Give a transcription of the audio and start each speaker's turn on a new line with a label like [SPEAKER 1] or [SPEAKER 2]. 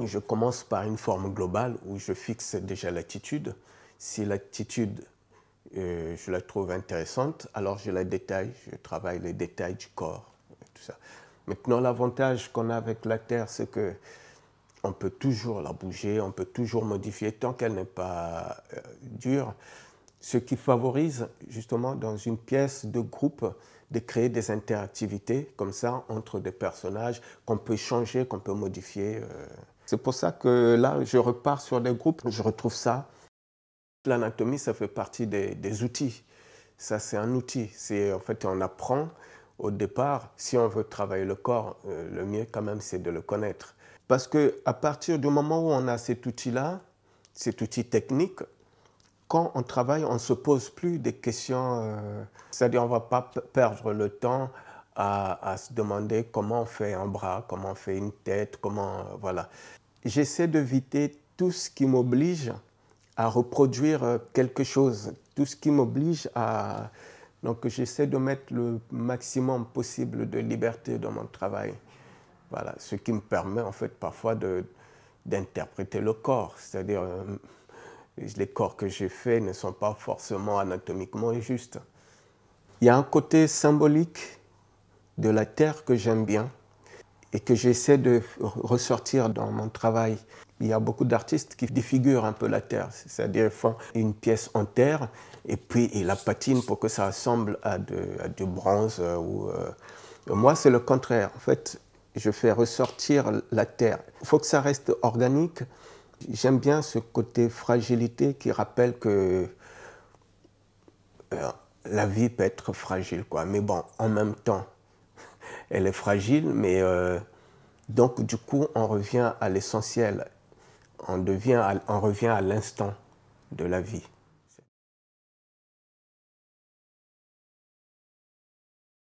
[SPEAKER 1] je commence par une forme globale où je fixe déjà l'attitude. Si l'attitude, je la trouve intéressante, alors je la détaille, je travaille les détails du corps, tout ça. Maintenant, l'avantage qu'on a avec la Terre, c'est que on peut toujours la bouger, on peut toujours modifier tant qu'elle n'est pas dure, ce qui favorise justement dans une pièce de groupe de créer des interactivités comme ça entre des personnages qu'on peut changer, qu'on peut modifier. C'est pour ça que là, je repars sur des groupes, je retrouve ça. L'anatomie, ça fait partie des outils. Ça, c'est un outil. En fait, on apprend au départ, si on veut travailler le corps, le mieux quand même, c'est de le connaître. Parce qu'à partir du moment où on a cet outil-là, cet outil technique, quand on travaille, on ne se pose plus des questions, c'est-à-dire on ne va pas perdre le temps à se demander comment on fait un bras, comment on fait une tête, voilà. J'essaie d'éviter tout ce qui m'oblige à reproduire quelque chose, tout ce qui m'oblige à... Donc j'essaie de mettre le maximum possible de liberté dans mon travail. Voilà, ce qui me permet en fait parfois d'interpréter le corps, c'est-à-dire les corps que j'ai faits ne sont pas forcément anatomiquement justes. Il y a un côté symbolique de la Terre que j'aime bien et que j'essaie de ressortir dans mon travail. Il y a beaucoup d'artistes qui défigurent un peu la Terre, c'est-à-dire font une pièce en terre et puis ils la patinent pour que ça ressemble à du bronze. Moi, c'est le contraire. En fait, je fais ressortir la Terre. Il faut que ça reste organique. J'aime bien ce côté fragilité qui rappelle que la vie peut être fragile, quoi. Mais bon, en même temps, elle est fragile, mais donc du coup, on revient à l'essentiel. On revient à l'instant de la vie.